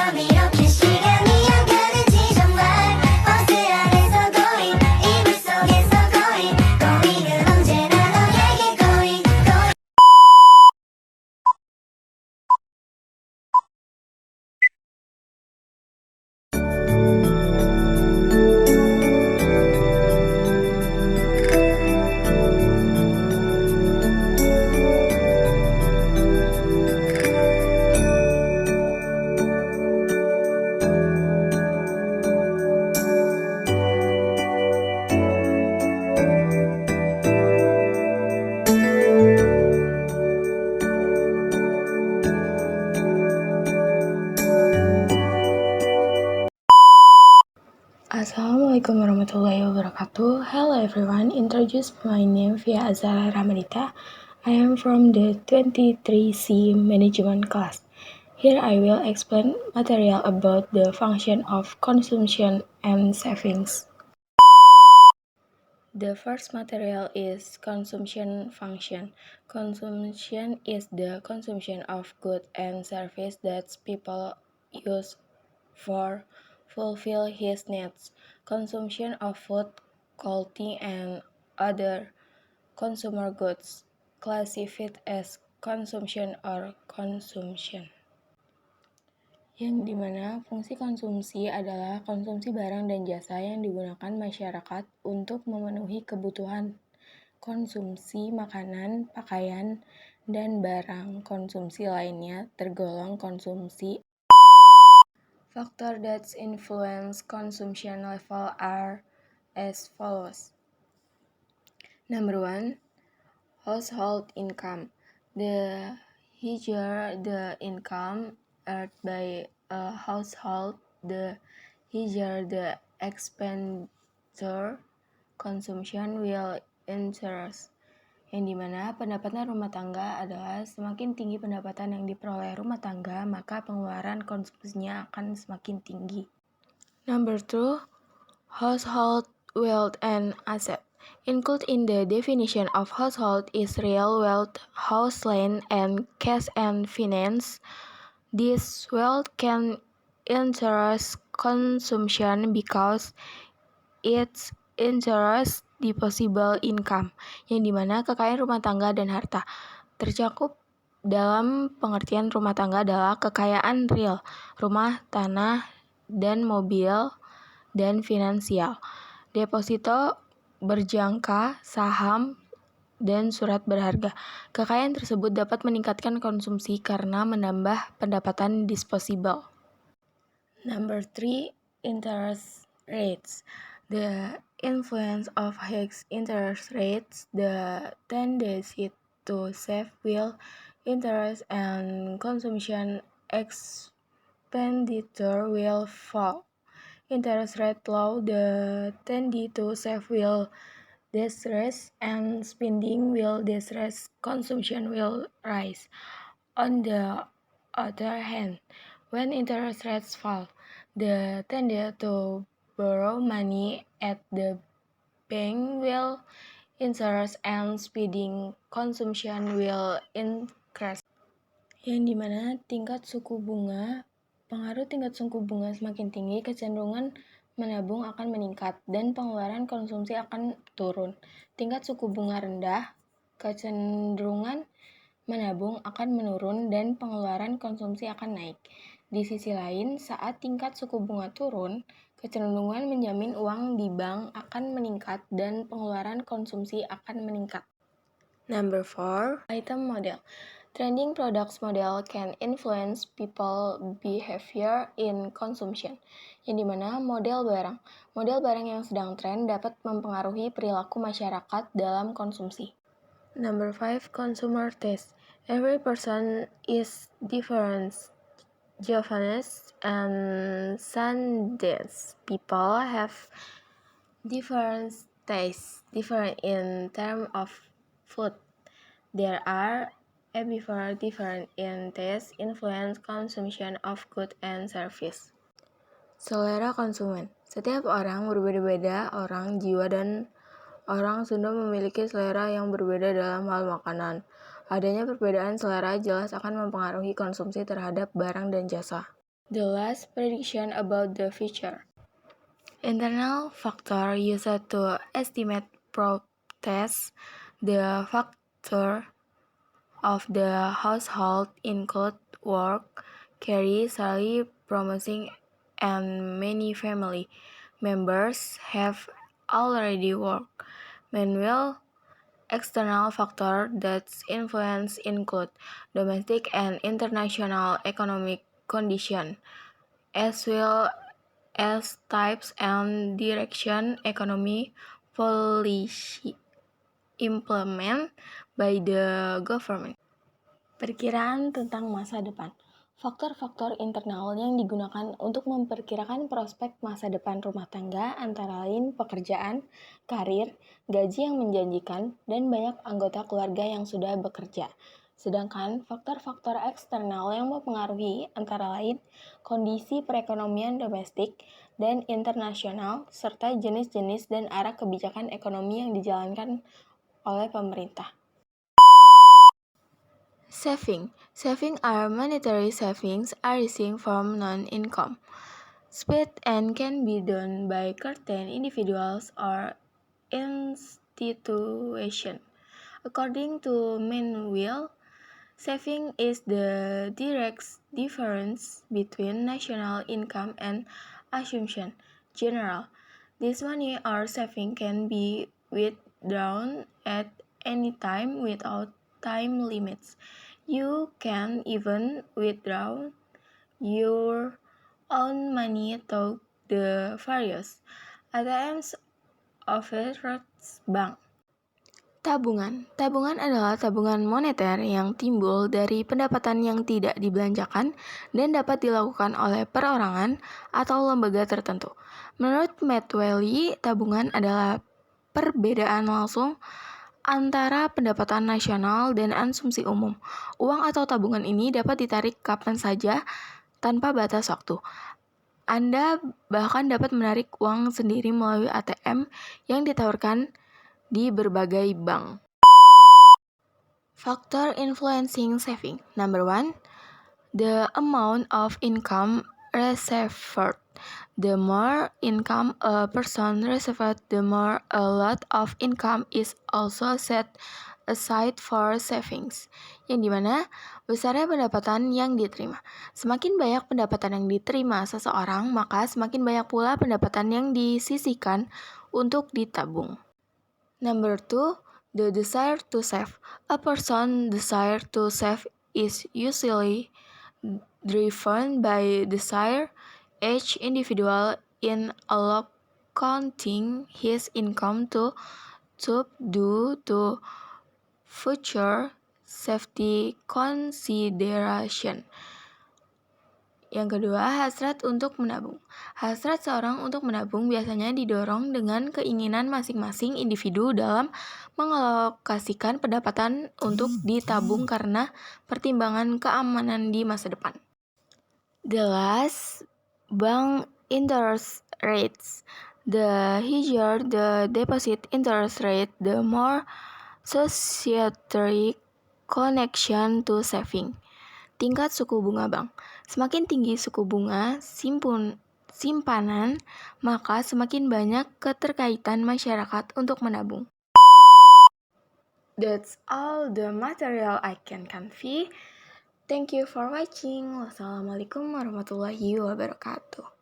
밤 이렇게 시간이 안 가는지 정말 버스 안에서 going 이불 속에서 going은 언제나 너에게 going Assalamualaikum warahmatullahi wabarakatuh. Hello everyone, introduce my name via Azara Ramanita. I am from the 23C management class. Here I will explain material about the function of consumption and savings. The first material is consumption function. Consumption is the consumption of goods and services that people use for fulfill his needs. Consumption of food, clothing, and other consumer goods classified as consumption or consumption. Yang dimana fungsi konsumsi adalah konsumsi barang dan jasa yang digunakan masyarakat untuk memenuhi kebutuhan konsumsi makanan, pakaian, dan barang konsumsi lainnya tergolong konsumsi. Factors that influence consumption level are as follows. Number 1, household income. The higher the income earned by a household, the higher the expenditure consumption will interest. Yang dimana pendapatan rumah tangga adalah semakin tinggi pendapatan yang diperoleh rumah tangga, maka pengeluaran konsumsinya akan semakin tinggi. Number 2, household wealth and asset. Included in the definition of household is real wealth, house, land, and cash and finance. This wealth can interest consumption because it interests disposable income, yang dimana kekayaan rumah tangga dan harta. Tercakup dalam pengertian rumah tangga adalah kekayaan real, rumah, tanah, dan mobil, dan finansial. Deposito berjangka, saham, dan surat berharga. Kekayaan tersebut dapat meningkatkan konsumsi karena menambah pendapatan disposable. Number 3, interest rates. The influence of high interest rates, the tendency to save will interest and consumption expenditure will fall. Interest rate low, the tendency to save will decrease and spending will decrease, consumption will rise. On the other hand, when interest rates fall, the tendency to borrow money at the bank will increase and spending consumption will increase. Yang dimana pengaruh tingkat suku bunga semakin tinggi, kecenderungan menabung akan meningkat dan pengeluaran konsumsi akan turun. Tingkat suku bunga rendah, kecenderungan menabung akan menurun dan pengeluaran konsumsi akan naik. Di sisi lain, saat tingkat suku bunga turun, kecenderungan menjamin uang di bank akan meningkat dan pengeluaran konsumsi akan meningkat. Number 4, item model. Trending products model can influence people behavior in consumption. Yang dimana model barang yang sedang tren dapat mempengaruhi perilaku masyarakat dalam konsumsi. Number 5, consumer taste. Every person is different. Japanese and Sundays people have different tastes, different in terms of food. There are behavior different in taste influence consumption of goods and service. Selera konsumen. Setiap orang berbeda-beda, orang Jawa dan orang Sunda memiliki selera yang berbeda dalam hal makanan. Adanya perbedaan selera jelas akan mempengaruhi konsumsi terhadap barang dan jasa. The last prediction about the future. Internal factor used to estimate prospects. The factor of the household include work, career, salary, promoting, and many family members have already worked. Meanwhile, external factors that influence include domestic and international economic conditions, as well as types and direction economy policy implemented by the government. Perkiraan tentang masa depan. Faktor-faktor internal yang digunakan untuk memperkirakan prospek masa depan rumah tangga antara lain pekerjaan, karir, gaji yang menjanjikan, dan banyak anggota keluarga yang sudah bekerja. Sedangkan faktor-faktor eksternal yang mempengaruhi antara lain kondisi perekonomian domestik dan internasional, serta jenis-jenis dan arah kebijakan ekonomi yang dijalankan oleh pemerintah. Saving. Saving are monetary savings arising from non-income. Spent and can be done by certain individuals or institutions. According to Manuel, saving is the direct difference between national income and assumption. General. This money or saving can be withdrawn at any time without time limits. You can even withdraw your own money to the various ATMs of a bank. Tabungan. Tabungan adalah tabungan moneter yang timbul dari pendapatan yang tidak dibelanjakan dan dapat dilakukan oleh perorangan atau lembaga tertentu. Menurut Matweli, tabungan adalah perbedaan langsung antara pendapatan nasional dan konsumsi umum. Uang atau tabungan ini dapat ditarik kapan saja tanpa batas waktu. Anda bahkan dapat menarik uang sendiri melalui ATM yang ditawarkan di berbagai bank. Factor influencing saving. Number 1, the amount of income reserved. The more income a person receives, the more a lot of income is also set aside for savings. Yang dimana besarnya pendapatan yang diterima. Semakin banyak pendapatan yang diterima seseorang, maka semakin banyak pula pendapatan yang disisihkan untuk ditabung. Number 2, the desire to save. A person's desire to save is usually driven by desire each individual in allocating his income to due to future safety consideration. Yang kedua, hasrat untuk menabung. Hasrat seorang untuk menabung biasanya didorong dengan keinginan masing-masing individu dalam mengalokasikan pendapatan untuk ditabung karena pertimbangan keamanan di masa depan. The last, bank interest rates. The higher the deposit interest rate, the more societary connection to saving. Tingkat suku bunga bank. Semakin tinggi suku bunga simpanan, maka semakin banyak keterkaitan masyarakat untuk menabung. That's all the material I can convey. Thank you for watching. Wassalamualaikum warahmatullahi wabarakatuh.